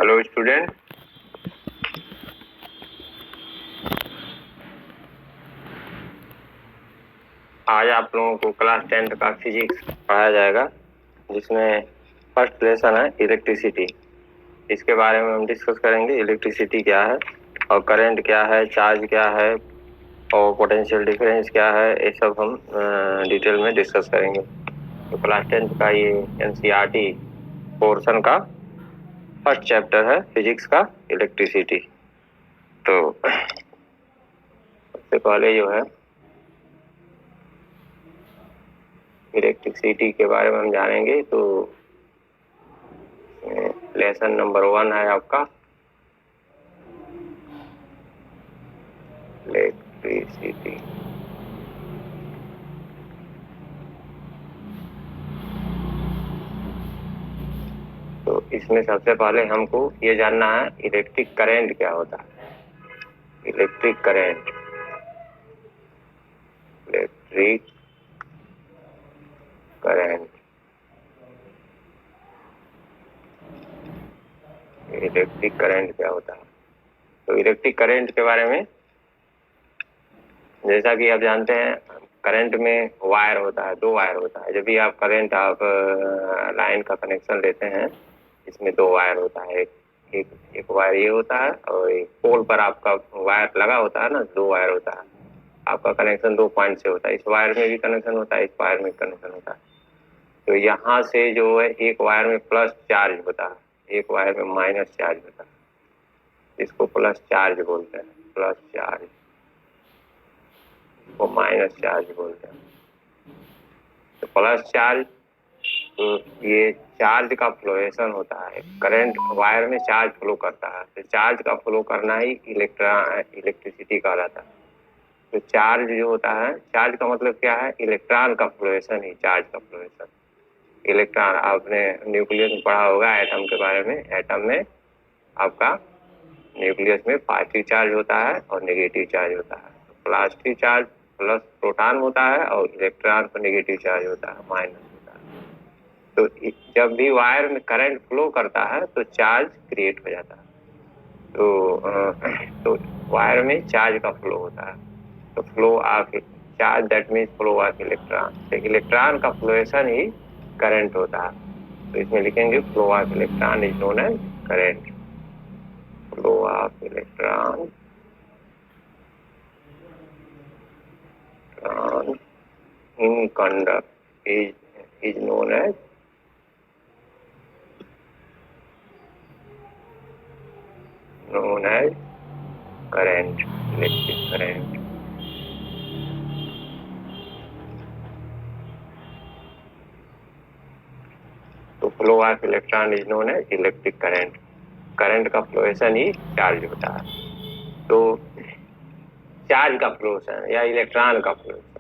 Hello student, आज आप लोगों को क्लास 10 का फिजिक्स पढ़ाया जाएगा, जिसमें फर्स्ट लेसन है इलेक्ट्रिसिटी। इसके बारे में हम डिस्कस करेंगे। इलेक्ट्रिसिटी क्या है और करंट क्या है, चार्ज क्या है और पोटेंशियल डिफरेंस क्या है, ये सब हम डिटेल में डिस्कस करेंगे। तो क्लास 10 का ये एनसीईआरटी पोर्शन का फर्स्ट चैप्टर है फिजिक्स का, इलेक्ट्रिसिटी। तो सबसे पहले जो है इलेक्ट्रिसिटी के बारे में हम जानेंगे। तो लेसन नंबर 1 है आपका इलेक्ट्रिसिटी। तो इसमें सबसे पहले हमको ये जानना है इलेक्ट्रिक करंट क्या होता है। Electric current, electric current, electric current क्या होता है। तो इलेक्ट्रिक करंट के बारे में, जैसा कि आप जानते हैं, करंट में वायर होता है, 2 वायर होता है। जब भी आप करंट लाइन का कनेक्शन लेते हैं, इसमें 2 वायर होता है। एक वायर ये होता है और एक पोल पर आपका वायर लगा होता है ना, 2 वायर होता है। आपका कनेक्शन 2 पॉइंट से होता है। इस वायर में भी कनेक्शन होता है, इस वायर में कनेक्शन होता है। तो यहाँ से जो है एक वायर में प्लस चार्ज होता है, एक वायर में माइनस चार्ज होता है, इसको प्लस चार्ज बोलते हैं, प्लस चार्ज को माइनस चार्ज बोलते हैं। तो प्लस चार्ज, तो ये चार्ज का फ्लोएशन होता है। करंट वायर में चार्ज फ्लो करता है, तो चार्ज का फ्लो करना ही इलेक्ट्रिसिटी कहलाता है। तो चार्ज जो होता है, चार्ज का मतलब क्या है, इलेक्ट्रॉन का फ्लोएशन ही चार्ज का फ्लोएशन। इलेक्ट्रॉन, आपने न्यूक्लियस में पढ़ा होगा एटम के बारे में। एटम में आपका न्यूक्लियस में पॉजिटिव चार्ज होता है और नेगेटिव चार्ज होता है। तो पॉजिटिव चार्ज प्लस प्रोटॉन होता है और इलेक्ट्रॉन पर नेगेटिव चार्ज होता है, माइनस होता है। तो जब भी वायर में करंट फ्लो करता है तो चार्ज क्रिएट हो जाता है। तो वायर में चार्ज का फ्लो होता है। तो flow of charge, that means flow of electron. तो इलेक्ट्रॉन का फ्लोएशन ही करंट होता है। तो इसमें लिखेंगे flow of electron is known as current. Flow of electron in conduct is known as current, electric current। तो flow of electron is known as electric current. Current का फ्लोएशन ही चार्ज होता है। तो चार्ज का फ्लोएशन या इलेक्ट्रॉन का फ्लोएशन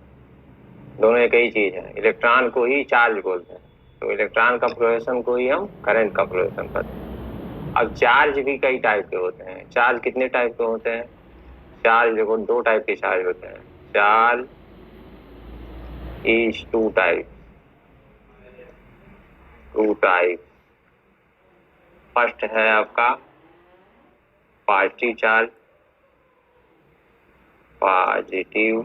दोनों एक ही चीज है। इलेक्ट्रॉन को ही चार्ज बोलते हैं, तो इलेक्ट्रॉन का फ्लोएशन को ही हम करंट का फ्लोएशन कहते हैं। अब चार्ज भी कई टाइप के होते हैं। चार्ज कितने टाइप के होते हैं? चार्ज देखो, 2 टाइप के चार्ज होते हैं। Charge is 2 type, 2 type. First है आपका पॉजिटिव चार्ज, पॉजिटिव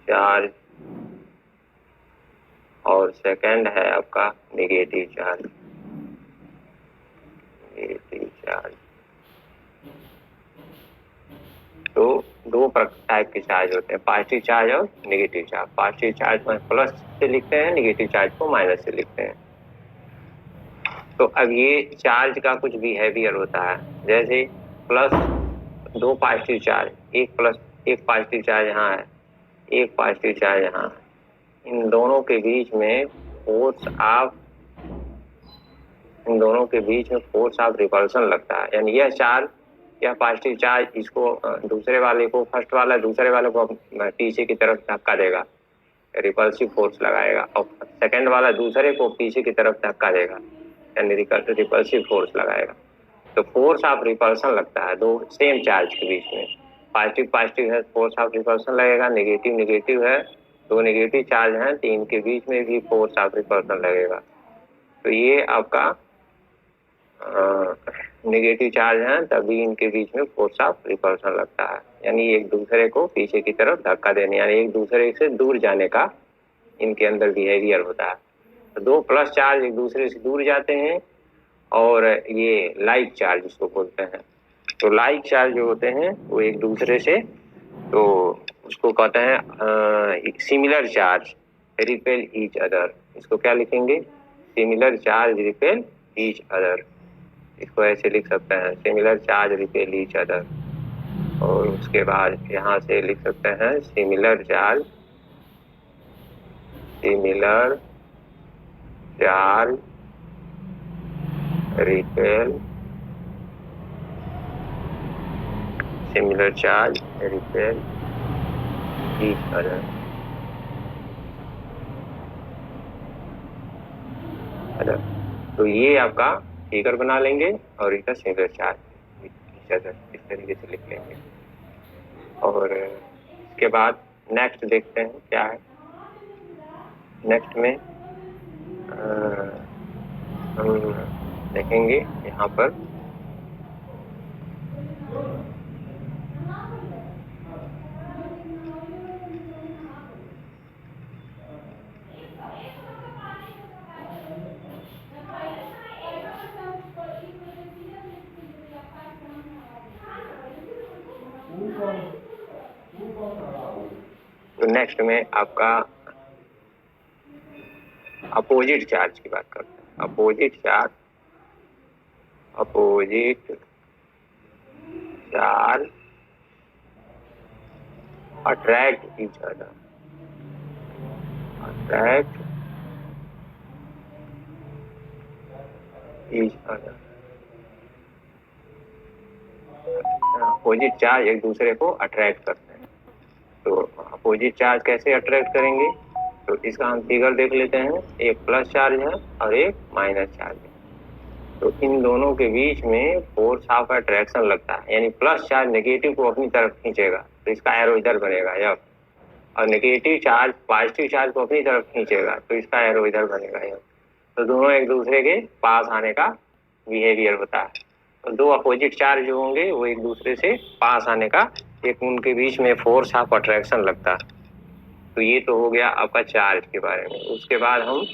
चार्ज, और सेकंड है आपका नेगेटिव चार्ज, नेगेटिव चार्ज। तो 2 टाइप के चार्ज होते हैं, पॉजिटिव चार्ज और नेगेटिव चार्ज। पॉजिटिव चार्ज को प्लस से लिखते हैं, नेगेटिव चार्ज को माइनस से लिखते हैं। तो अब ये चार्ज का कुछ बिहेवियर होता है। जैसे प्लस 2 पॉजिटिव चार्ज, एक पॉजिटिव चार्ज यहाँ है, एक पॉजिटिव चार्ज यहाँ है। इन दोनों के बीच में फोर्स ऑफ रिपल्सन लगता है। यानी यह चार्ज, यह पॉजिटिव चार्ज इसको दूसरे वाले को, फर्स्ट वाला दूसरे वाले को पीछे की तरफ धक्का देगा, रिपल्सिव फोर्स लगाएगा, और सेकंड वाला दूसरे को पीछे की तरफ धक्का देगा, यानी रिपल्सिव फोर्स लगाएगा। तो फोर्स ऑफ रिपल्सन लगता है 2 सेम चार्ज के बीच में। पॉजिटिव है, फोर्स ऑफ रिपल्सन लगेगा। नेगेटिव है, 2 नेगेटिव चार्ज हैं, तो इनके बीच में भी फोर्स ऑफ रिपल्सन लगेगा। तो ये आपका नेगेटिव चार्ज हैं तभी इनके बीच में फोर्स ऑफ रिपल्शन लगता है, यानी एक दूसरे को पीछे की तरफ धक्का देने, यानी एक दूसरे से दूर जाने का इनके अंदर बिहेवियर होता है। तो दो प्लस चार्ज एक दूसरे से दूर जाते हैं और ये लाइक चार्ज इसको बोलते हैं। तो लाइक चार्ज जो होते हैं वो एक दूसरे से, तो उसको कहते हैं similar charge repel each other. इसको क्या लिखेंगे? Similar charge repel each other. इसको ऐसे लिख सकते हैं, similar charge repel each other. और उसके बाद यहाँ से लिख सकते हैं similar charge repel each other. तो ये आपका फिगर बना लेंगे और इसका सिमिलर चार्ज इस तरीके से लिख लेंगे। और इसके बाद नेक्स्ट देखते हैं क्या है। नेक्स्ट में हम देखेंगे यहाँ पर तो नेक्स्ट में आपका अपोजिट चार्ज की बात करते हैं। Opposite charge attract each other, opposite charge एक दूसरे को अट्रैक्ट करते हैं। तो अपोजिट चार्ज कैसे अट्रैक्ट करेंगे? तो इसका हम फिगर देख लेते हैं। एक प्लस चार्ज है और एक माइनस चार्ज है। तो इन दोनों के बीच में फोर्स ऑफ अट्रैक्शन लगता है, यानी प्लस चार्ज नेगेटिव को अपनी तरफ खींचेगा तो इसका एरो इधर बनेगा यह, और नेगेटिव चार्ज पॉजिटिव चार्ज को अपनी तरफ खींचेगा तो इसका एरो इधर बनेगा यह। तो दोनों एक दूसरे के पास आने का बिहेवियर होता है। तो दो अपोजिट चार्ज जो होंगे वो एक दूसरे से पास आने का एक उनके बीच में फोर्स ऑफ अट्रैक्शन लगता है। तो ये तो हो गया आपका चार्ज के बारे में। उसके बाद हम,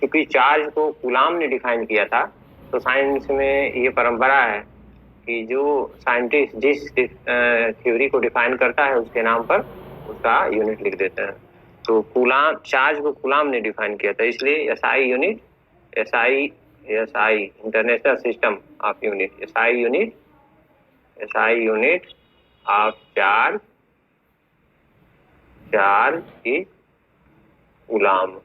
क्योंकि चार्ज को कूलाम ने डिफाइन किया था, तो साइंस में ये परंपरा है कि जो साइंटिस्ट जिस थ्योरी को डिफाइन करता है उसके नाम पर उसका यूनिट लिख देते हैं। तो कूलाम, चार्ज को कूलाम ने डिफाइन किया था, इसलिए SI unit, SI international system of unit, SI unit of charge is coulomb.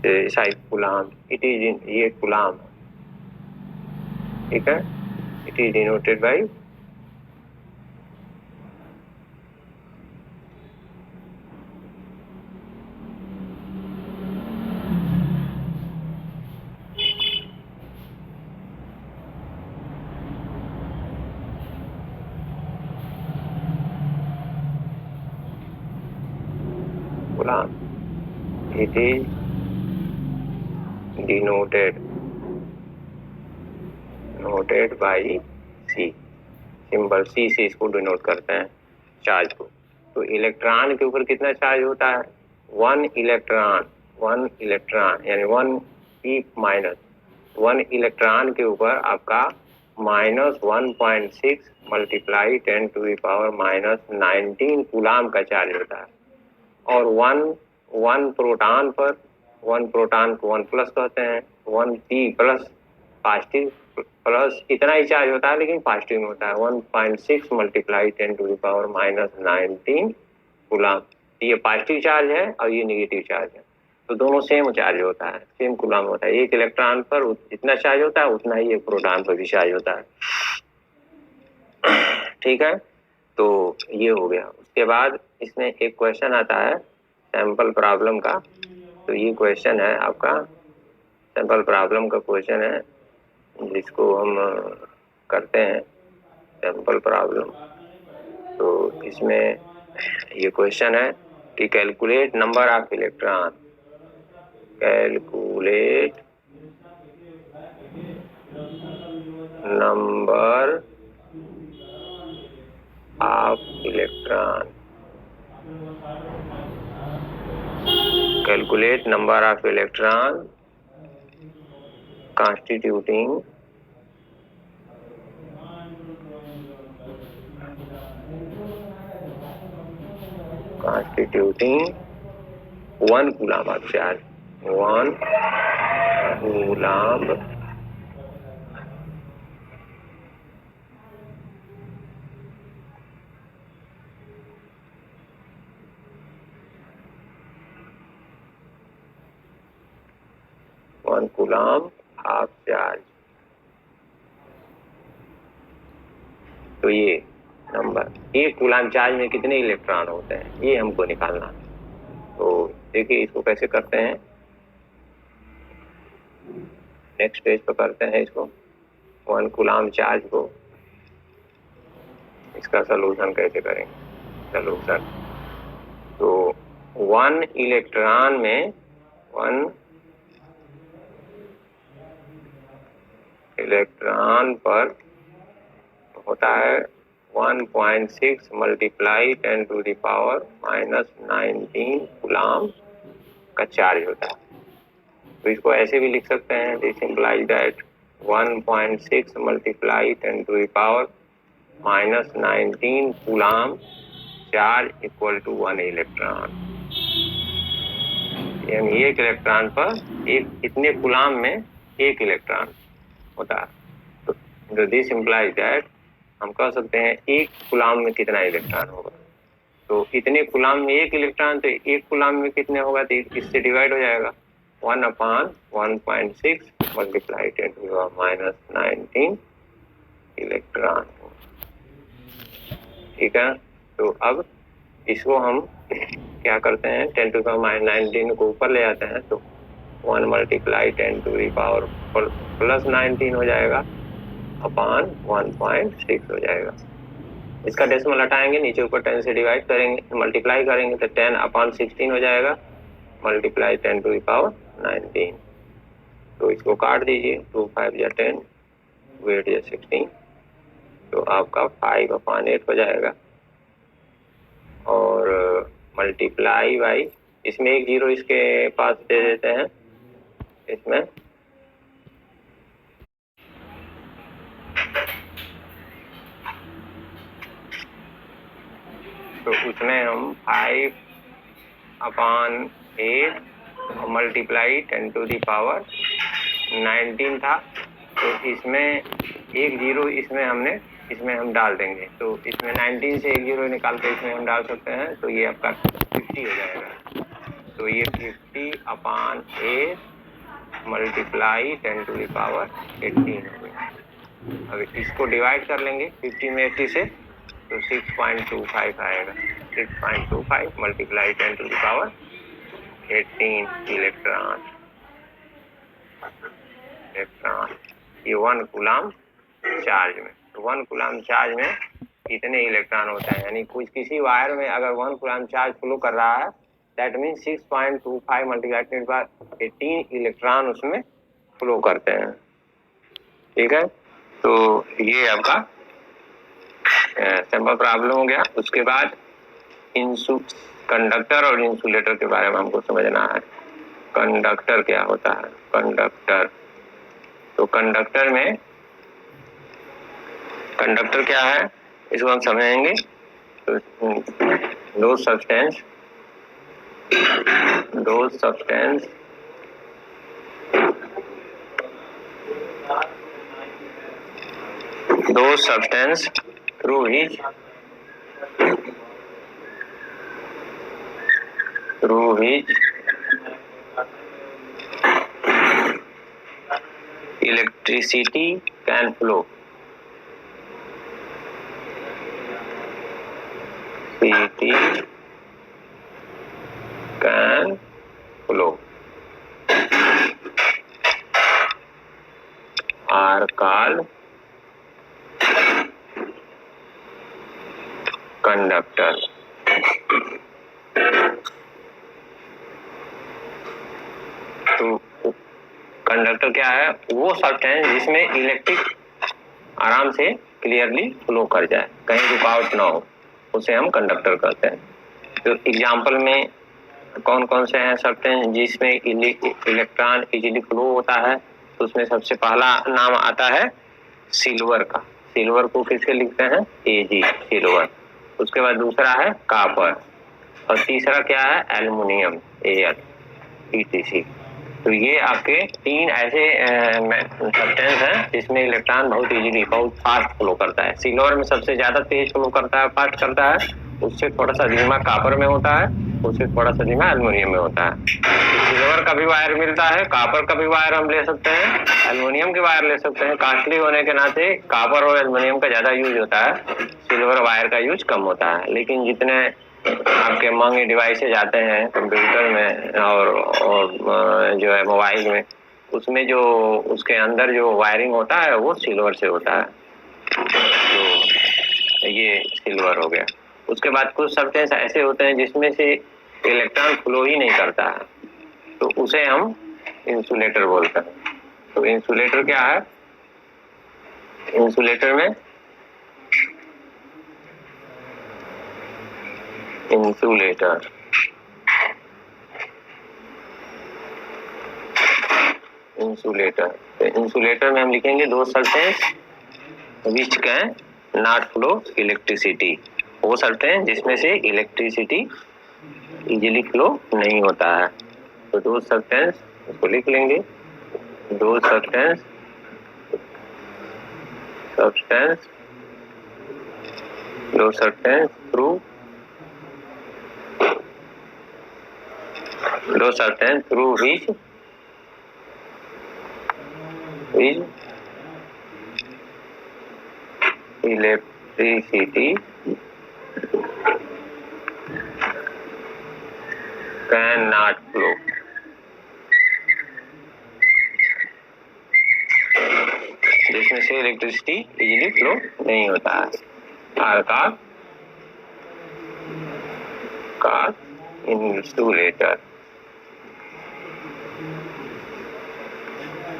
SI coulomb, it is in, ये कूलाम, ठीक है। It is denoted by coulomb. It is denoted by C, symbol C से इसको denote करते हैं charge को। तो electron के ऊपर कितना चार्ज होता है? 1 इलेक्ट्रॉन यानी 1 माइनस 1 इलेक्ट्रॉन के ऊपर आपका -1.6 मल्टीप्लाई 10⁻⁻19 कूलाम का चार्ज होता है। और 1 प्रोटॉन पर, 1 प्रोटॉन को 1 प्लस कहते हैं, 1 पी प्लस पॉजिटिव प्लस इतना ही चार्ज होता है लेकिन पॉजिटिव में होता है। 1.6 मल्टीप्लाई 10⁻⁻19 कूलाम। ये पॉजिटिव चार्ज है और ये नेगेटिव चार्ज है, तो दोनों सेम चार्ज होता है, सेम कूलाम होता है। एक इलेक्ट्रॉन पर जितना चार्ज होता है उतना ही एक प्रोटॉन पर भी चार्ज होता है, ठीक है। तो ये हो गया। उसके बाद इसमें एक क्वेश्चन आता है सैंपल प्रॉब्लम का। तो ये क्वेश्चन है आपका सैंपल प्रॉब्लम का क्वेश्चन है, जिसको हम करते हैं सैंपल प्रॉब्लम। तो इसमें ये क्वेश्चन है कि calculate number of electron, calculate number of electron, calculate number of electron constituting one coulomb of charge, 1 coulomb of charge। तो ये नंबर, एक कूलाम चार्ज में कितने इलेक्ट्रॉन होते हैं ये हमको निकालना है। तो देखिए इसको कैसे करते हैं, नेक्स्ट पेज पर करते हैं इसको। 1 कूलाम चार्ज को, इसका सलूशन कैसे करेंगे, सलूशन तो 1 इलेक्ट्रॉन में, 1 इलेक्ट्रॉन पर होता है 1.6 मल्टीप्लाई 10⁻⁻19 कूलाम का चार्ज होता है। तो इसको ऐसे भी लिख सकते हैं, this implies that 1.6 multiply 10⁻⁻19 coulomb charge equal to 1 electron. यानी एक इलेक्ट्रॉन पर कितने कूलाम में एक इलेक्ट्रॉन होता है। तो दिस इंप्लाइज दैट हम कह सकते हैं एक कूलाम में कितना इलेक्ट्रॉन होगा। तो इतने कूलाम में एक इलेक्ट्रॉन, तो एक कूलाम में कितने होगा, तो इससे डिवाइड हो जाएगा 1/1.6 मल्टीप्लाई 10⁻⁻19 इलेक्ट्रॉन। ठीक है, तो अब इसको हम क्या करते हैं, 10⁻⁻19 को ऊपर ले आते हैं, तो 1 मल्टीप्लाई 10⁻+19 हो जाएगा अपॉन 1.6 हो जाएगा। इसका डेसिमल हटाएंगे, नीचे ऊपर 10 से डिवाइड करेंगे, मल्टीप्लाई करेंगे तो 10/16 हो जाएगा, मल्टीप्लाई 10⁻19। तो इसको काट दीजिए, 2 5 या 10, 2 8 या 16, तो आपका 5/8 हो जाएगा। और मल्टीप्लाई बाई, इसमें एक जीरो इसके पास दे देते हैं, इसमें तो उसमें हम 5/8 मल्टीप्लाई 10⁻19 था। तो इसमें एक जीरो इसमें हम डाल देंगे, तो इसमें 19 से एक जीरो निकाल के इसमें हम डाल सकते हैं, तो ये आपका 50 हो जाएगा। तो ये 50/8 मल्टीप्लाई 10⁻18 हो गया। अब इसको डिवाइड कर लेंगे 50 में 80 से, तो 6.25 आएगा। 6.25 मल्टीप्लाई 10⁻18 इलेक्ट्रॉन। ये 1 कूलाम चार्ज में, तो 1 कूलाम चार्ज में कितने इलेक्ट्रॉन होता है, यानी कुछ किसी वायर में अगर 1 कूलाम चार्ज फ्लो कर रहा है, दैट मीन 6.25 मल्टीप्लाई 10⁻18 इलेक्ट्रॉन उसमें फ्लो करते हैं। ठीक है, तो ये आपका सिंपल प्रॉब्लम हो गया। उसके बाद कंडक्टर और इंसुलेटर के बारे में हमको समझना है। कंडक्टर क्या होता है, कंडक्टर, तो कंडक्टर में, कंडक्टर क्या है इसको हम समझेंगे। तो दो substance through which electricity can flow, are called conductor. तो कंडक्टर क्या है? वो सब्सटेंस जिसमें इलेक्ट्रिक आराम से क्लियरली फ्लो कर जाए, कहीं रुकावट ना हो, उसे हम कंडक्टर कहते हैं। तो एग्जाम्पल में कौन कौन से हैं सब्सटेंस जिसमें इलेक्ट्रॉन इजीली फ्लो होता है? तो उसमें सबसे पहला नाम आता है सिल्वर का। सिल्वर को किससे लिखते हैं? Ag, silver. उसके बाद दूसरा है कॉपर, और तीसरा क्या है? Aluminium, Al, etc। तो ये आपके तीन ऐसे सब्सटेंस हैं जिसमें इलेक्ट्रॉन बहुत इजीली, बहुत फास्ट फ्लो करता है। सिल्वर में सबसे ज्यादा तेज फ्लो करता है, फास्ट करता है। उससे थोड़ा सा धीमा कॉपर में होता है, उससे थोड़ा सा धीमा एल्युमिनियम में होता है। सिल्वर का भी वायर मिलता है, कॉपर का भी वायर हम ले सकते हैं, एल्युमिनियम के वायर ले सकते हैं। कॉस्टली होने के नाते कॉपर और एल्युमिनियम का ज्यादा यूज होता है, सिल्वर वायर का यूज कम होता है। लेकिन जितने आपके महंगे डिवाइसेज आते हैं कंप्यूटर में और जो है मोबाइल में, उसमें जो उसके अंदर जो वायरिंग होता है वो सिल्वर से होता है। तो ये सिल्वर हो गया। उसके बाद कुछ सब्सटेंस ऐसे होते हैं जिसमें से इलेक्ट्रॉन फ्लो ही नहीं करता है, तो उसे हम इंसुलेटर बोलते हैं। तो इंसुलेटर क्या है? इंसुलेटर में इंसुलेटर तो इंसुलेटर में हम लिखेंगे दो substance which can not flow electricity. वो सब्सटेंस जिसमें से इलेक्ट्रिसिटी इजीली फ्लो नहीं होता है। तो दो सब्सटेंस उसको लिख लेंगे, दो substance through which electricity cannot flow। जिसमें से इलेक्ट्रिसिटी इजीली फ्लो नहीं होता है। अर्थात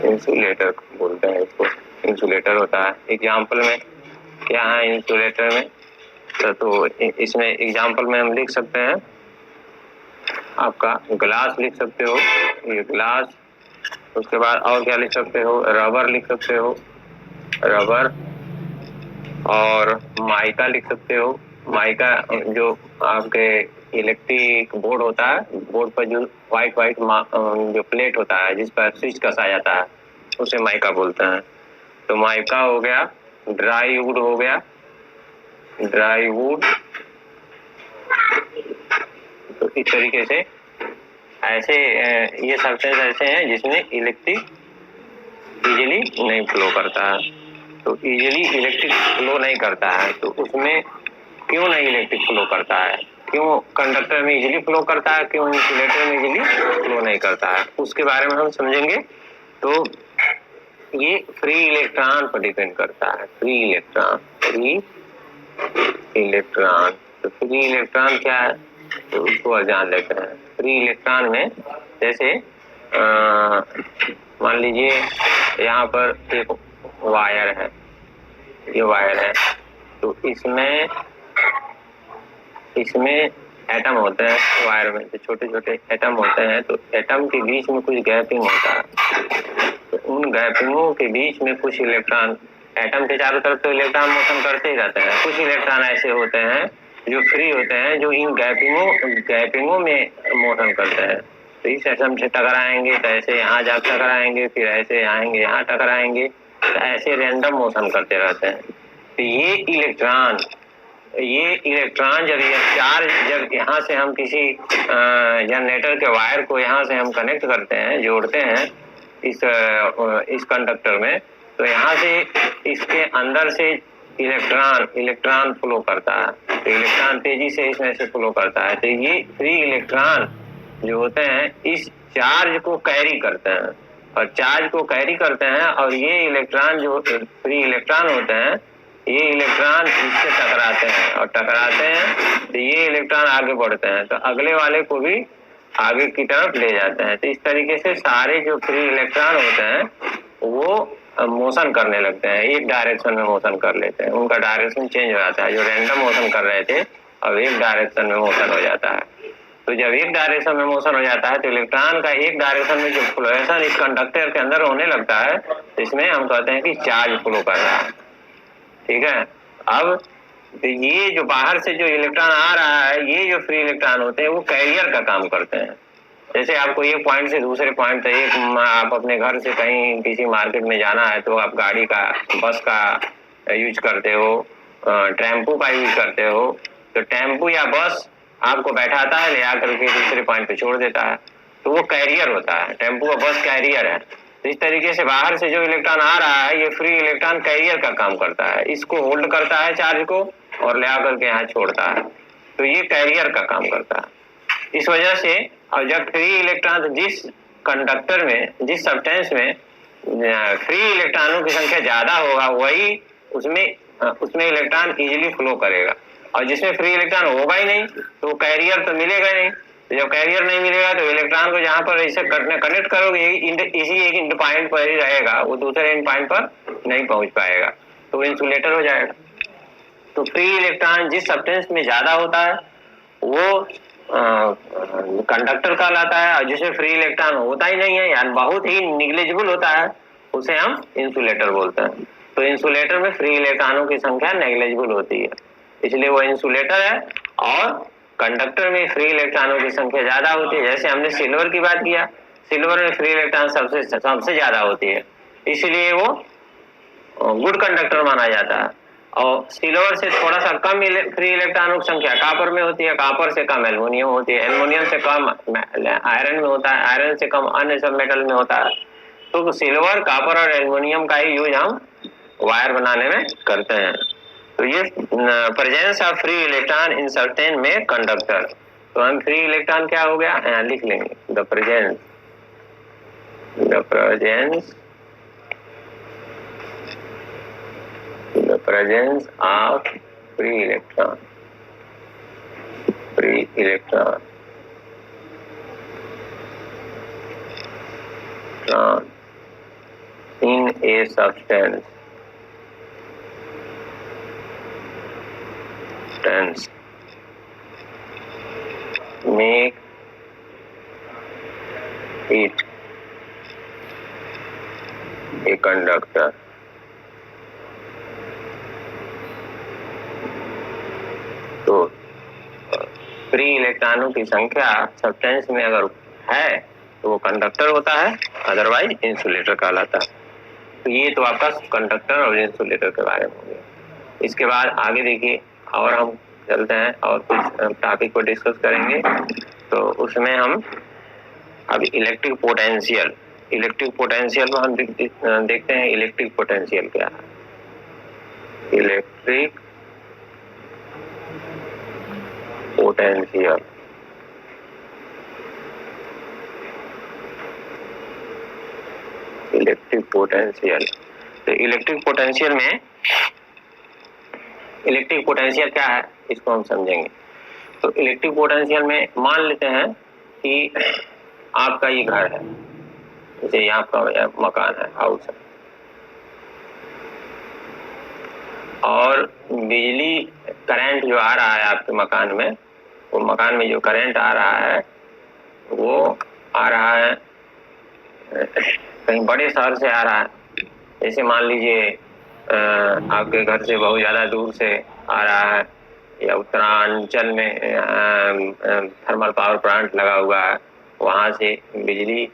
इंसुलेटर बोलते हैं इसको, इंसुलेटर होता है। एग्जाम्पल में क्या है इंसुलेटर में? तो इसमें एग्जाम्पल में हम लिख सकते हैं, आपका ग्लास लिख सकते हो, ये ग्लास। उसके बाद और क्या लिख सकते हो? रबर लिख सकते हो, रबर। और माइका लिख सकते हो, माइका जो आपके इलेक्ट्रिक बोर्ड होता है, बोर्ड पर जो व्हाइट जो प्लेट होता है जिस पर स्विच कसा जाता है, उसे माइका बोलते हैं। तो माइका हो गया, ड्राई वुड हो गया, ड्राई वुड। तो इस तरीके से ऐसे ये सब्सटेंस ऐसे हैं जिसमें इलेक्ट्रिक इजीली नहीं फ्लो करता है। तो इजीली इलेक्ट्रिक फ्लो नहीं करता है, तो उसमें क्यों नहीं इलेक्ट्रिक फ्लो करता है? क्यों कंडक्टर में इजीली फ्लो करता है, क्यों इंसुलेटर में इजीली फ्लो नहीं करता है, उसके बारे में हम समझेंगे। तो ये फ्री इलेक्ट्रॉन पर डिपेंड करता है। फ्री इलेक्ट्रॉन तो फ्री इलेक्ट्रॉन क्या है तो उसको जान लेते हैं। फ्री इलेक्ट्रॉन में जैसे मान लीजिए यहाँ पर एक वायर है, ये वायर है, तो इसमें एटम होते हैं वायर में, तो छोटे छोटे एटम होते हैं। तो एटम के बीच में कुछ गैपिंग होता है, तो उन गैपिंगों के बीच में कुछ इलेक्ट्रॉन, एटम के चारों तरफ तो इलेक्ट्रॉन मोशन करते ही रहते हैं, कुछ इलेक्ट्रॉन ऐसे होते हैं जो फ्री होते हैं, जो इन गैपिंगों में मोशन करते हैं। तो इस एटम से टकराएंगे तो ऐसे यहाँ जा टकराएंगे, फिर ऐसे आएंगे यहाँ टकराएंगे, तो ऐसे रैंडम मोशन करते रहते हैं। तो ये इलेक्ट्रॉन जब यहाँ से हम किसी जनरेटर के वायर को यहाँ से हम कनेक्ट करते हैं, जोड़ते हैं इस कंडक्टर में, तो यहाँ से इसके अंदर से इलेक्ट्रॉन फ्लो करता है। तो इलेक्ट्रॉन तेजी से इसमें से फ्लो करता है। तो ये फ्री इलेक्ट्रॉन जो होते हैं इस चार्ज को कैरी करते हैं, और ये इलेक्ट्रॉन जो फ्री इलेक्ट्रॉन होते हैं ये इलेक्ट्रॉन इससे टकराते हैं और टकराते हैं तो ये इलेक्ट्रॉन आगे बढ़ते हैं तो अगले वाले को भी आगे की तरफ ले जाते हैं। तो इस तरीके से सारे जो फ्री इलेक्ट्रॉन होते हैं वो मोशन करने लगते हैं, एक डायरेक्शन में मोशन कर लेते हैं, उनका डायरेक्शन चेंज हो जाता है। जो रैंडम मोशन कर रहे थे अब एक डायरेक्शन में मोशन हो जाता है। तो जब एक डायरेक्शन में मोशन हो जाता है तो इलेक्ट्रॉन का एक डायरेक्शन में जो फ्लोएशन इस कंडक्टर के अंदर होने लगता है तो इसमें हम कहते हैं कि चार्ज फ्लो कर रहा है। ठीक है, अब तो ये जो बाहर से जो इलेक्ट्रॉन आ रहा है ये जो फ्री इलेक्ट्रॉन होते हैं वो कैरियर का काम करते हैं। जैसे आपको एक पॉइंट से दूसरे पॉइंट तक आप अपने घर से कहीं किसी मार्केट में जाना है तो आप गाड़ी का, बस का यूज करते हो, टेम्पो का यूज करते हो। तो टेम्पो या बस आपको बैठाता है, ले आकर के दूसरे पॉइंट पे छोड़ देता है, तो वो कैरियर होता है। टेम्पो और बस कैरियर है। तो इस तरीके से बाहर से जो इलेक्ट्रॉन आ रहा है ये फ्री इलेक्ट्रॉन कैरियर का काम करता है, इसको होल्ड करता है चार्ज को और ले आकर के यहाँ छोड़ता है। तो ये कैरियर का काम करता है। इस वजह से और जब फ्री इलेक्ट्रॉन जिस कंडक्टर में, जिस सब्सटेंस में फ्री इलेक्ट्रॉनों की संख्या ज्यादा होगा वही उसमें इलेक्ट्रॉन इजीली फ्लो करेगा, और जिसमें फ्री इलेक्ट्रॉन होगा ही नहीं तो कैरियर तो मिलेगा नहीं। तो जब कैरियर नहीं मिलेगा तो इलेक्ट्रॉन को जहां पर इसे कनेक्ट करोगे इसी एक इंड पॉइंट पर ही रहेगा, वो दूसरे इंड पॉइंट पर नहीं पहुंच पाएगा, तो वो इंसुलेटर हो जाएगा। तो फ्री इलेक्ट्रॉन जिस सब्सटेंस में ज्यादा होता है वो कंडक्टर कहलाता है, और जिसमें फ्री इलेक्ट्रॉन होता ही नहीं है यानी बहुत ही निग्लिजिबल होता है उसे हम इंसुलेटर बोलते हैं। तो इंसुलेटर में फ्री इलेक्ट्रॉनों की संख्या नेग्लिजिबल होती है, इसलिए वो इंसुलेटर है। और कंडक्टर में फ्री इलेक्ट्रॉनों की संख्या ज्यादा होती है। जैसे हमने सिल्वर की बात किया, सिल्वर में फ्री इलेक्ट्रॉन सबसे ज्यादा होती है, इसलिए वो गुड कंडक्टर माना जाता है। और सिल्वर से थोड़ा सा कम फ्री इलेक्ट्रॉनों की संख्या कॉपर में होती है, कॉपर से कम एल्युमिनियम होती है, एल्युमिनियम से कम आयरन में होता है, आयरन से कम अन्य सब मेटल में होता है। तो सिल्वर, कॉपर और एल्युमिनियम का ही यूज हम वायर बनाने में करते हैं। तो ये presence of free electron in certain में कंडक्टर। तो हम फ्री इलेक्ट्रॉन क्या हो गया यहाँ लिख लेंगे, the presence of free electron in a substance make it a conductor। तो फ्री इलेक्ट्रॉनों की संख्या सब्सटेंस में अगर है तो वो कंडक्टर होता है, अदरवाइज इंसुलेटर कहलाता है। तो ये तो आपका कंडक्टर और इंसुलेटर के बारे में हो गया। इसके बाद आगे देखिए और हम चलते हैं और कुछ टॉपिक को डिस्कस करेंगे। तो उसमें हम अब इलेक्ट्रिक पोटेंशियल में हम देखते हैं इलेक्ट्रिक पोटेंशियल क्या है। इलेक्ट्रिक पोटेंशियल तो इलेक्ट्रिक पोटेंशियल क्या है इसको हम समझेंगे। तो इलेक्ट्रिक पोटेंशियल में मान लेते हैं कि आपका ये घर है, जैसे यहाँ का मकान है, हाउस है, और बिजली करंट जो आ रहा है आपके मकान में, वो मकान में जो करंट आ रहा है वो आ रहा है कहीं बड़े शहर से आ रहा है। जैसे मान लीजिए आपके घर से बहुत ज्यादा दूर से आ रहा है, या उत्तरांचल में थर्मल पावर प्लांट लगा हुआ है, वहां से बिजली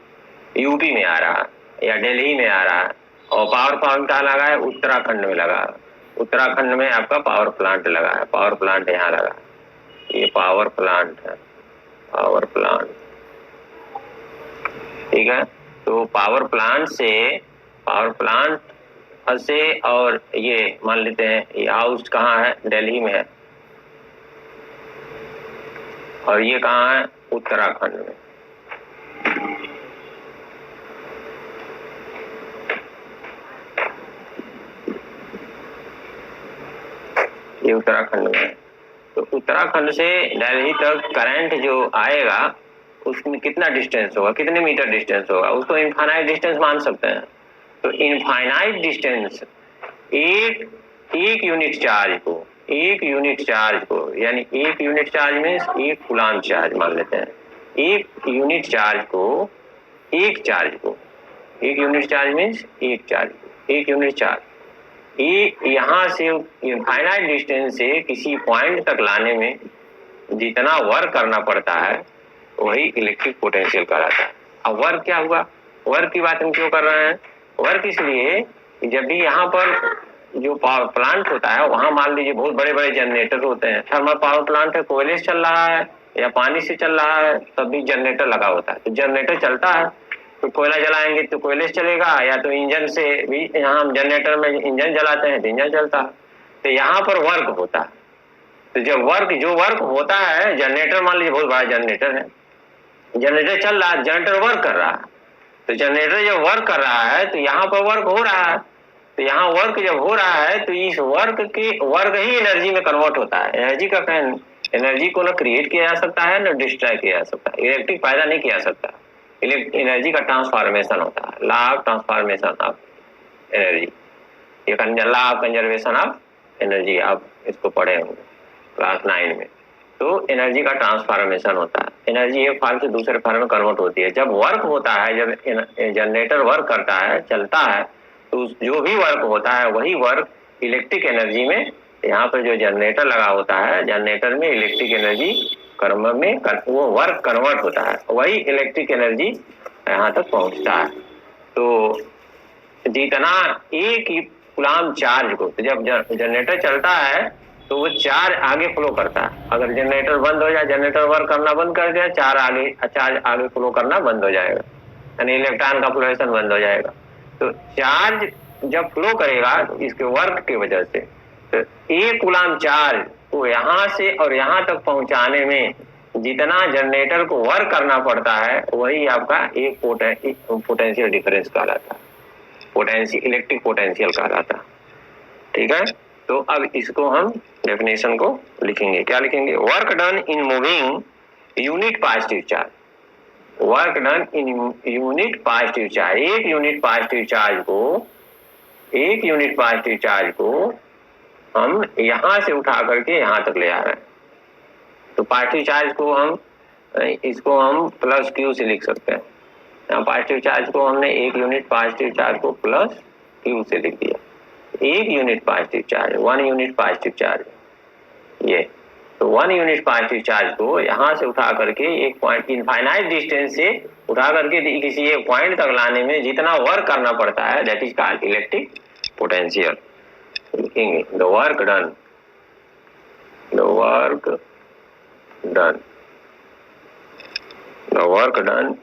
यूपी में आ रहा है या दिल्ली में आ रहा है, और पावर प्लांट कहाँ लगा है, उत्तराखंड में लगा है। उत्तराखंड में आपका पावर प्लांट लगा है, पावर प्लांट यहाँ लगा है, ये पावर प्लांट है, पावर प्लांट। ठीक है, तो पावर प्लांट से और ये मान लेते हैं ये हाउस कहाँ है, दिल्ली में है, और ये कहाँ है, उत्तराखंड में। ये उत्तराखंड में है। तो उत्तराखंड से दिल्ली तक करंट जो आएगा उसमें कितना डिस्टेंस होगा, कितने मीटर डिस्टेंस होगा, उसको इनफाइनाइट डिस्टेंस मान सकते हैं। तो इनफाइनाइट डिस्टेंस एक यूनिट चार्ज को यानी एक यूनिट चार्ज में एक कूलाम चार्ज मान लेते हैं। एक यूनिट चार्ज मीन्स एक यूनिट चार्ज ये यहाँ से इनफाइनाइट डिस्टेंस से किसी पॉइंट तक लाने में जितना वर्क करना पड़ता है वही इलेक्ट्रिक पोटेंशियल कहलाता है। अब वर्क क्या हुआ, वर्क की बात हम क्यों कर रहे हैं? वर्क इसलिए जब भी यहाँ पर जो पावर प्लांट होता है वहां मान लीजिए बहुत बड़े बड़े जनरेटर होते हैं। थर्मल पावर प्लांट है, कोयले से चल रहा है या पानी से चल रहा है, तब भी जनरेटर लगा होता है। तो जनरेटर चलता है तो कोयला जलाएंगे तो कोयले से चलेगा, या तो इंजन से भी, यहाँ हम जनरेटर में इंजन जलाते हैं तो इंजन चलता है। तो यहाँ पर वर्क होता है। तो जब वर्क होता है, जनरेटर मान लीजिए बहुत बड़ा जनरेटर है, जनरेटर चल रहा है, जनरेटर वर्क कर रहा है। तो जनरेटर जब वर्क कर रहा है तो यहाँ पर वर्क हो रहा है। तो यहाँ वर्क जब हो रहा है तो इस वर्क ही एनर्जी में कन्वर्ट होता है। एनर्जी को न क्रिएट किया जा सकता है न डिस्ट्रॉय किया जा सकता है। इलेक्ट्रिक पैदा नहीं किया जा सकता, एनर्जी का ट्रांसफॉर्मेशन होता है। Law of transformation of energy, ये law of conservation of energy, आप इसको पढ़े होंगे क्लास 9 में। तो एनर्जी का ट्रांसफॉर्मेशन होता है, एनर्जी एक फॉर्म से दूसरे फॉर्म में कन्वर्ट होती है। जब वर्क होता है, जब जनरेटर वर्क करता है, चलता है, तो जो भी वर्क होता है वही वर्क इलेक्ट्रिक एनर्जी में, यहाँ पर जो जनरेटर लगा होता है, जनरेटर में इलेक्ट्रिक एनर्जी कर्म में वो वर्क कन्वर्ट होता है, वही इलेक्ट्रिक एनर्जी यहाँ तक पहुंचता है। तो जितना एक कूलाम चार्ज को, तो जब जनरेटर चलता है तो वो चार्ज आगे फ्लो करता है। अगर जनरेटर बंद हो जाए, जनरेटर वर्क करना बंद कर दिया, चार्ज आगे फ्लो करना बंद हो जाएगा, यानी इलेक्ट्रॉन का फ्लोरेशन बंद हो जाएगा। तो चार्ज जब फ्लो करेगा तो इसके वर्क की वजह से, तो एक कूलाम चार्ज को यहाँ से और यहाँ तक पहुंचाने में जितना जनरेटर को वर्क करना पड़ता है वही आपका एक पोटेंशियल डिफरेंस कहलाता है, इलेक्ट्रिक पोटेंशियल कहलाता है। ठीक है, तो अब इसको हम डेफिनेशन को लिखेंगे। क्या लिखेंगे? Work done in moving unit positive charge, work done in unit positive charge, एक यूनिट पॉजिटिव चार्ज को हम यहां से उठा करके यहां तक ले आ रहे हैं। तो पॉजिटिव चार्ज को इसको हम प्लस क्यू से लिख सकते हैं। यहाँ पॉजिटिव चार्ज को हमने एक यूनिट पॉजिटिव चार्ज को प्लस क्यू से लिख दिया। एक unit positive charge, 1 unit positive charge, ये तो 1 यूनिट पॉजिटिव चार्ज को यहाँ से उठा करके एक पॉइंट इनफाइनाइट डिस्टेंस से उठा करके किसी एक पॉइंट तक लाने में जितना वर्क करना पड़ता है, that is called electric potential. लिखेंगे the work done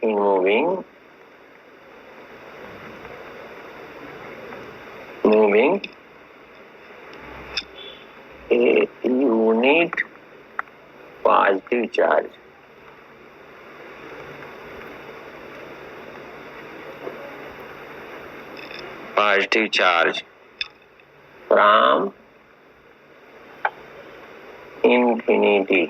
in moving a unit positive charge from infinity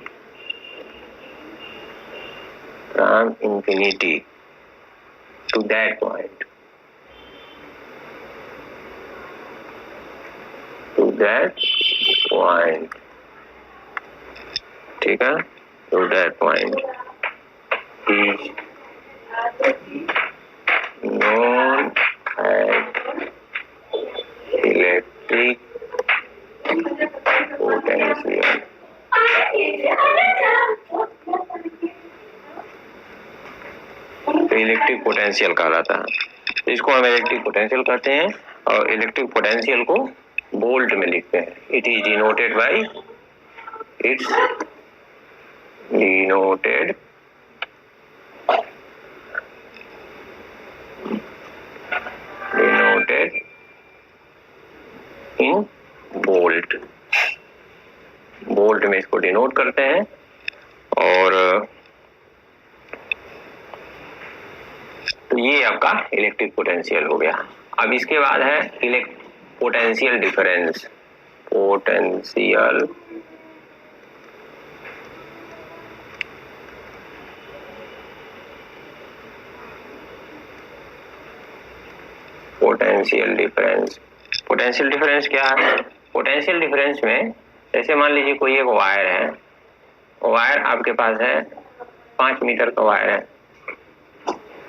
to that point, ठीक है, to that point is known as electric potential। तो इलेक्ट्रिक पोटेंशियल कहलाता है। इसको हम इलेक्ट्रिक पोटेंशियल कहते हैं और इलेक्ट्रिक पोटेंशियल को वोल्ट में लिखते हैं। It is denoted by in volt में इसको डिनोट करते हैं। और तो ये आपका इलेक्ट्रिक पोटेंशियल हो गया। अब इसके बाद है potential difference. Potential difference. Potential difference क्या है? पोटेंशियल डिफरेंस में जैसे मान लीजिए कोई एक वायर है, वायर आपके पास है 5 मीटर का वायर है,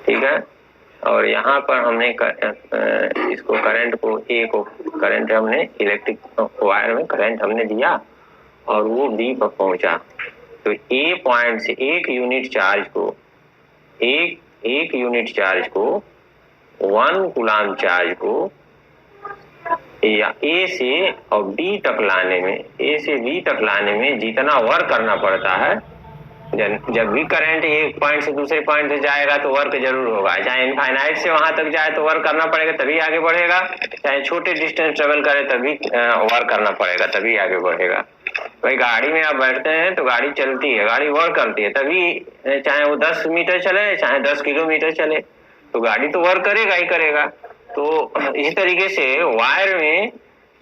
ठीक है, और यहाँ पर हमने इसको करंट को करंट हमने इलेक्ट्रिक वायर में करंट हमने दिया और वो बी पर पहुंचा। तो ए पॉइंट से एक यूनिट चार्ज को 1 कूलाम चार्ज को या ए से और बी तक लाने में जितना वर्क करना पड़ता है, जब भी करंट एक पॉइंट से दूसरे पॉइंट से जाएगा तो वर्क जरूर होगा। चाहे इनफाइनाइट से वहां तक जाए तो वर्क करना पड़ेगा तभी आगे बढ़ेगा, चाहे छोटे डिस्टेंस ट्रेवल करे तभी वर्क करना पड़ेगा तभी आगे बढ़ेगा। भाई गाड़ी में आप बैठते हैं तो गाड़ी चलती है, गाड़ी वर्क करती है तभी, चाहे वो 10 मीटर चले चाहे 10 किलोमीटर चले, तो गाड़ी तो वर्क करेगा ही करेगा। तो इसी तरीके से वायर में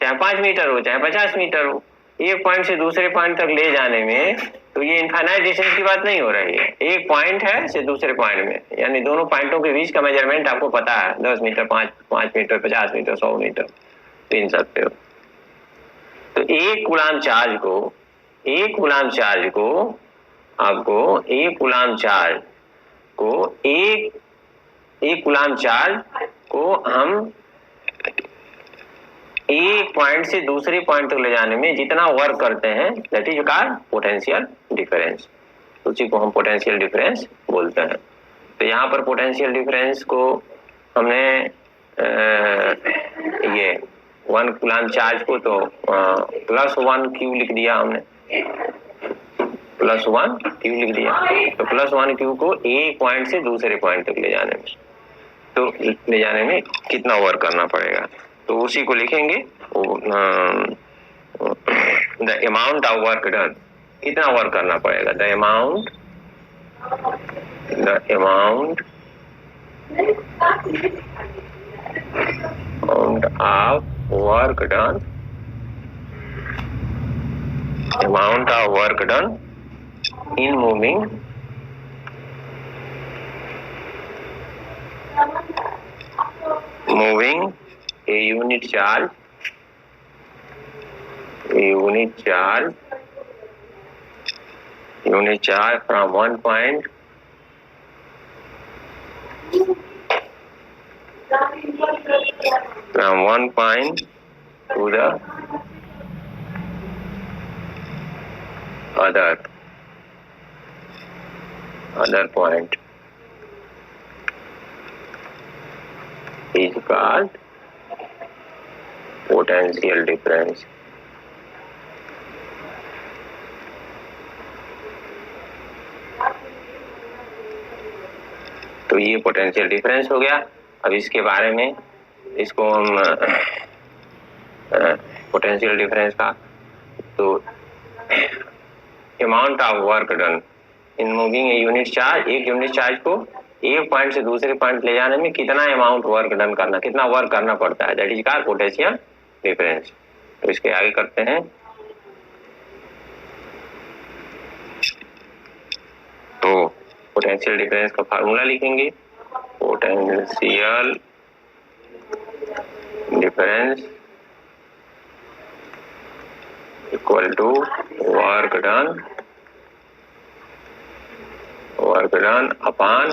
चाहे 5 मीटर हो चाहे 50 मीटर हो, एक पॉइंट से दूसरे पॉइंट तक ले जाने में तो ये इनफाइनाइट डिस्टेंस की बात नहीं हो रही है। एक पॉइंट है से दूसरे पॉइंट में, यानी दोनों पॉइंटों के बीच का मेजरमेंट आपको पता है, 10 मीटर 5 मीटर 50 मीटर 100 मीटर गिन सकते हो। तो एक कूलाम चार्ज को हम एक पॉइंट से दूसरे पॉइंट तक ले जाने में जितना वर्क करते हैं that is called potential difference. उसी को हम पोटेंशियल डिफरेंस बोलते हैं। तो यहाँ पर पोटेंशियल डिफरेंस को हमने ये 1 कूलाम चार्ज को तो +1 क्यू लिख दिया हमने, +1 क्यू लिख दिया। तो +1 क्यू को एक पॉइंट से दूसरे पॉइंट तक ले जाने में कितना वर्क करना पड़ेगा, तो उसी को लिखेंगे the amount of work done, कितना वर्क करना पड़ेगा, the amount of work done in moving a unit charge from one point to the other point is called potential difference। तो ये पोटेंशियल डिफरेंस हो गया। अब इसके बारे में इसको हम पोटेंशियल डिफरेंस का तो amount of work done in moving a unit charge, एक यूनिट चार्ज को एक पॉइंट से दूसरे पॉइंट ले जाने में कितना अमाउंट वर्क डन करना, कितना वर्क करना पड़ता है, that is called potential difference. तो इसके आगे करते हैं। तो पोटेंशियल डिफरेंस का फार्मूला लिखेंगे, potential difference equal to work done upon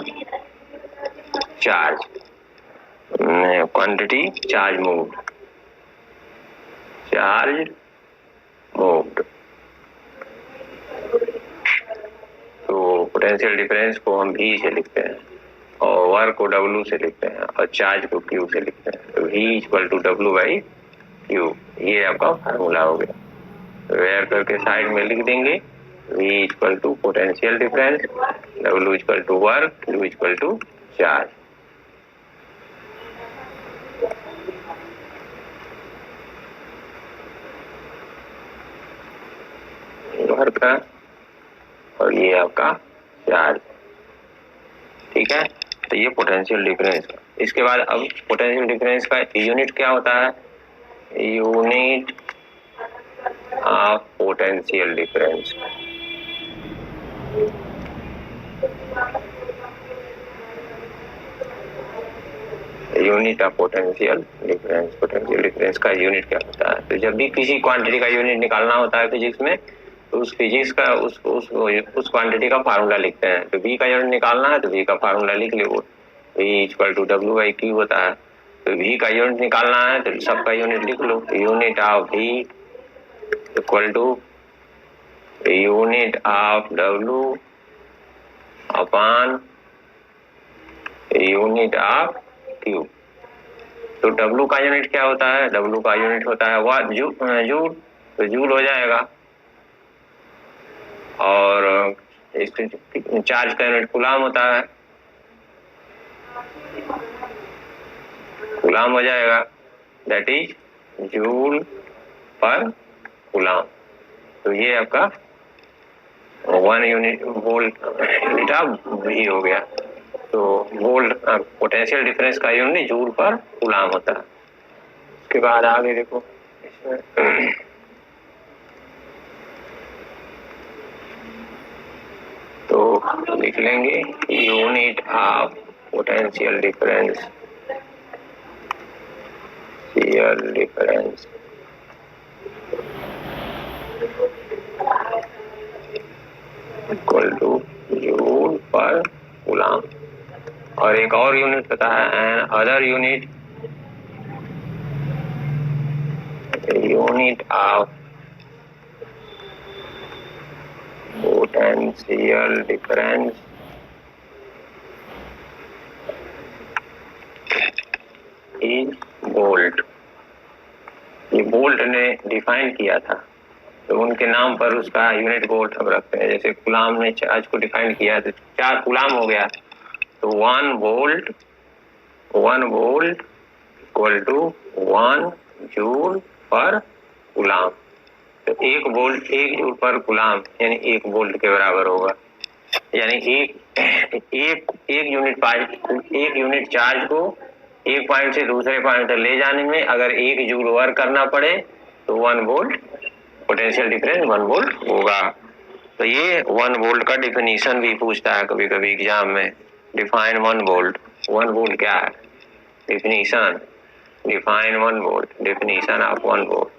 charge, quantity charge moved. तो पोटेंशियल डिफरेंस को हम V से लिखते हैं और वर्क को W से लिखते हैं और चार्ज को Q से लिखते हैं। तो V इक्वल टू W/Q, ये आपका फार्मूला हो गया। वेयर करके साइड में लिख देंगे, V equal to potential difference, W equal to work, Q equal to charge. Work का और ये आपका चार्ज, ठीक है। तो ये पोटेंशियल डिफरेंस। इसके बाद अब पोटेंशियल डिफरेंस का यूनिट क्या होता है, unit of potential difference. Unit of potential difference. Potential difference का यूनिट क्या होता है? तो जब भी किसी क्वांटिटी का यूनिट निकालना होता है फिजिक्स में, तो उस फिजिक्स का उस क्वांटिटी का फार्मूला लिखते हैं। तो v का यूनिट निकालना है तो v का फार्मूला लिख लो, v equal to W by Q होता है। तो v का यूनिट निकालना है तो सबका यूनिट लिख लो, unit of v equal to unit of w upon unit of q। तो W का यूनिट क्या होता है? W का यूनिट होता है वाट, जूल। तो जूल हो जाएगा। और चार्ज का यूनिट कूलाम होता है, कूलाम हो जाएगा, that is joule per coulomb. तो ये आपका 1 unit volt unit of V हो गया। तो वोल्ट पोटेंशियल डिफरेंस का यूनिट जूल पर कूलाम होता है। उसके बाद आगे देखो, तो लिख लेंगे unit of potential difference equal to joule per coulomb. और एक और यूनिट होता है an other unit, unit of potential difference is volt. ये वोल्ट ने डिफाइन किया था, तो उनके नाम पर उसका यूनिट वोल्ट हम रखते हैं। जैसे कूलाम ने चार्ज को डिफाइन किया तो 4 कूलाम हो गया, तो 1 volt equal to 1 joule per coulomb. तो 1 वोल्ट 1 जूल पर कूलाम यानी 1 वोल्ट के बराबर होगा। यानी एक यूनिट चार्ज को एक पॉइंट से दूसरे पॉइंट तक ले जाने में अगर 1 जूल वर्क करना पड़े तो 1 वोल्ट पोटेंशियल डिफरेंस 1 वोल्ट होगा। तो ये 1 वोल्ट का डिफिनीशन भी पूछता है कभी कभी एग्जाम में। Define 1 volt. 1 वोल्ट क्या है? Definition, define 1 volt, definition of 1 volt,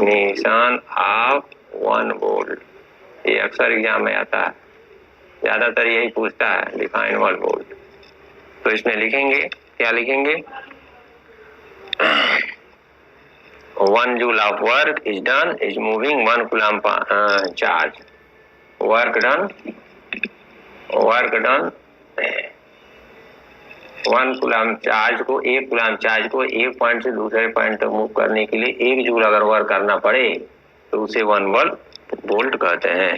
definition of 1 volt. ये अक्सर एग्जाम में आता है, ज्यादातर यही पूछता है, डिफाइन 1 वोल्ट। तो इसमें लिखेंगे, क्या लिखेंगे? 1 joule of work is done is moving 1 coulomb charge. Work done 1 coulomb charge को, 1 coulomb चार्ज को एक पॉइंट से दूसरे पॉइंट तक मूव करने के लिए 1 जूल अगर वर्क करना पड़े तो उसे 1 वोल्ट कहते हैं।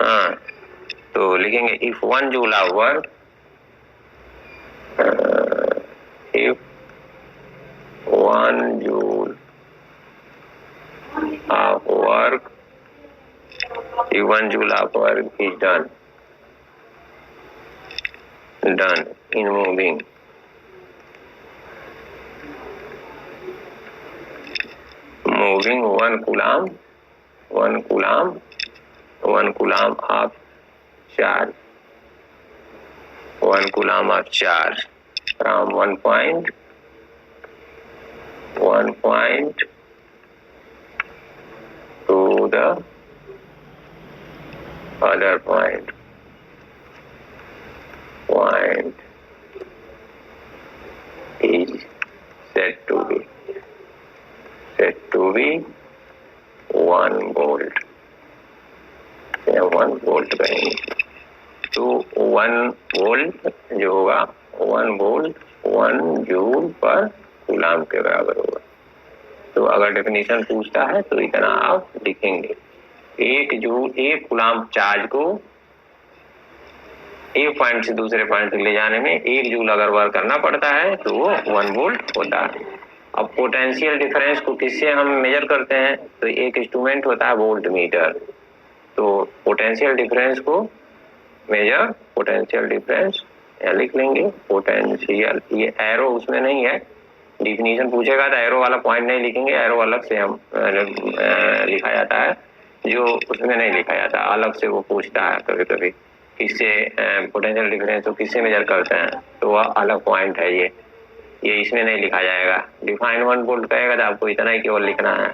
हाँ, तो लिखेंगे if 1 joule of work, if 1 joule of work, if 1 joule of work is done in moving 1 coulomb of charge, 1 coulomb of charge from one point to the other point is said to be 1 volt. 1 volt कहेंगे। तो 1 volt जो होगा 1 volt 1 joule per coulomb के बराबर होगा। तो अगर definition पूछता है तो इतना आप लिखेंगे। 1 कूलाम चार्ज को एक पॉइंट से दूसरे पॉइंट तक ले जाने में 1 जूल अगर वर्क करना पड़ता है तो वो 1 वोल्ट होता है। अब पोटेंशियल डिफरेंस को किससे हम मेजर करते हैं? तो एक इंस्ट्रूमेंट होता है वोल्ट मीटर। तो पोटेंशियल डिफरेंस को मेजर, पोटेंशियल डिफरेंस लिख लेंगे पोटेंशियल, ये एरो उसमें नहीं है, डिफिनीशन पूछेगा तो एरो वाला पॉइंट नहीं लिखेंगे, एरो अलग से हम लिखा जाता है, जो उसमें नहीं लिखा जाता, अलग से वो पूछता है कभी कभी किससे पोटेंशियल डिफरेंस तो किससे मेजर करते हैं, तो वह अलग पॉइंट है ये इसमें नहीं लिखा जाएगा। डिफाइन 1 वोल्ट कहेगा तो आपको इतना ही केवल लिखना है,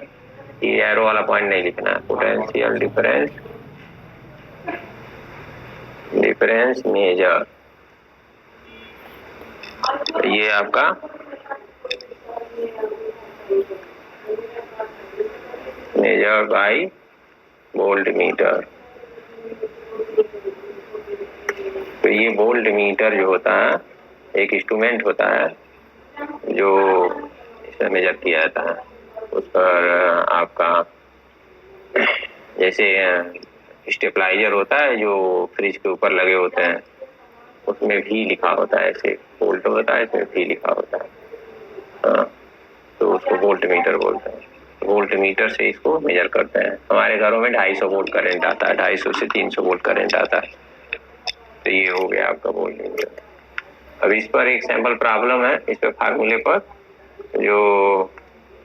ये एरो वाला पॉइंट नहीं लिखना है। पोटेंशियल डिफरेंस मेजर, ये आपका मेजर बाय वोल्ट मीटर। तो ये वोल्ट मीटर जो होता है एक इंस्ट्रूमेंट होता है जो इसमें मेजर किया जाता है। उस पर आपका जैसे स्टेबलाइजर होता है जो फ्रिज के ऊपर लगे होते हैं, उसमें भी लिखा होता है, ऐसे वोल्ट होता है, इसमें भी लिखा होता है। हाँ, तो उसको वोल्ट मीटर बोलते हैं। वोल्ट मीटर से इसको मेजर करते हैं। हमारे घरों में 250 वोल्ट करंट आता है, 250 से 300 वोल्ट करंट आता है। तो ये हो गया आपका वोल्ट मीटर। अब इस पर एक सैंपल प्रॉब्लम है, इस पे फार्मूले पर जो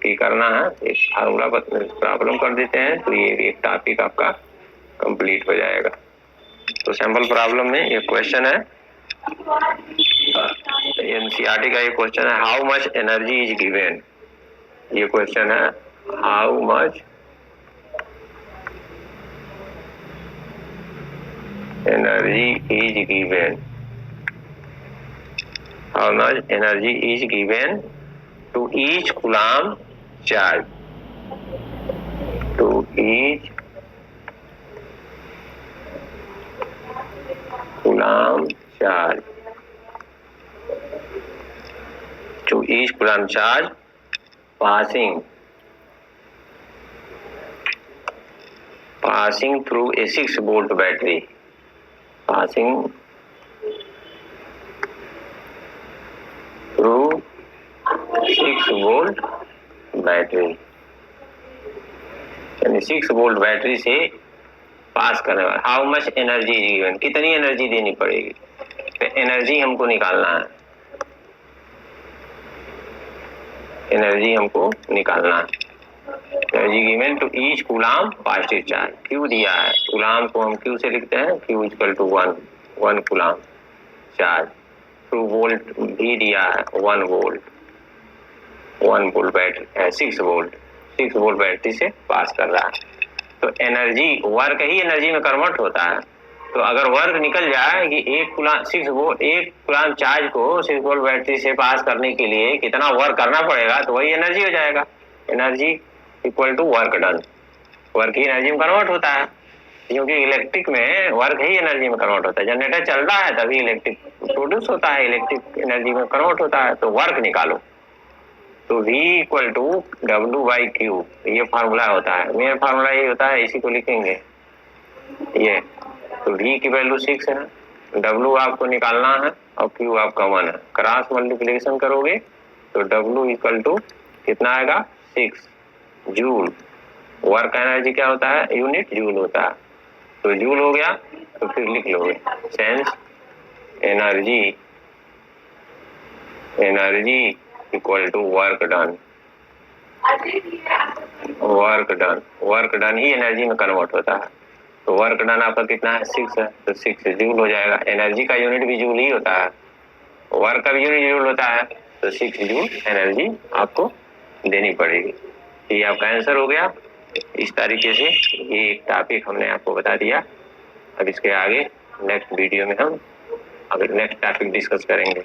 की करना है, एक फार्मूला प्रॉब्लम कर देते हैं, तो ये एक टॉपिक आपका कंप्लीट हो जाएगा। तो सैंपल प्रॉब्लम में एक क्वेश्चन है, एनसीईआरटी का ये क्वेश्चन है, how much energy is given. ये क्वेश्चन है, how much energy is given, how much energy is given to each coulomb charge, to each coulomb charge, to each coulomb charge passing through a 6 volt battery, passing through 6 volt battery, यानी 6 volt battery से पास करने वाला। How much energy given, कितनी energy देनी पड़ेगी, तो energy हमको निकालना है, एनर्जी हमको निकालना है। Energy given to each coulomb positive charge, Q दिया है, कूलम्ब को हम क्यू से लिखते हैं, Q equal to 1 coulomb charge, two volt भी दिया है, 1 वोल्ट बैटरी 6 वोल्ट बैटरी से पास कर रहा है। तो एनर्जी वर्क ही एनर्जी में कन्वर्ट होता है। तो अगर वर्क निकल जाए कि एक कूलम्ब चार्ज को 6 वोल्ट बैटरी से पास करने के लिए कितना वर्क करना पड़ेगा, तो वही एनर्जी हो जाएगा। Energy equal to work done, work ही एनर्जी में कन्वर्ट होता है, क्योंकि इलेक्ट्रिक में वर्क ही एनर्जी में कन्वर्ट होता है। जनरेटर चल रहा है तभी इलेक्ट्रिक प्रोड्यूस होता है, इलेक्ट्रिक एनर्जी में कन्वर्ट होता है। तो वर्क निकालो, तो V equal to W by Q, ये फार्मूला होता है, मेन फार्मूला ये होता है, इसी को लिखेंगे ये। तो V की वैल्यू 6 है, W आपको निकालना है और Q आपका 1 है। क्रॉस मल्टीप्लिकेशन करोगे तो W इक्वल टू कितना आएगा, 6 जूल। वर्क एनर्जी क्या होता है, यूनिट जूल होता है, तो जूल हो गया। तो फिर लिख लोगे since energy equal to work done, work done ही एनर्जी में कन्वर्ट होता है। तो वर्क डन आपका कितना है, 6 है, तो 6 जूल हो जाएगा। एनर्जी का यूनिट भी जूल ही होता है, वर्क का भी यूनिट जूल होता है, तो 6 जूल एनर्जी आपको देनी पड़ेगी। ये आपका आंसर हो गया। इस तरीके से ये एक टॉपिक हमने आपको बता दिया। अब इसके आगे नेक्स्ट वीडियो में हम अगर नेक्स्ट टॉपिक डिस्कस करेंगे।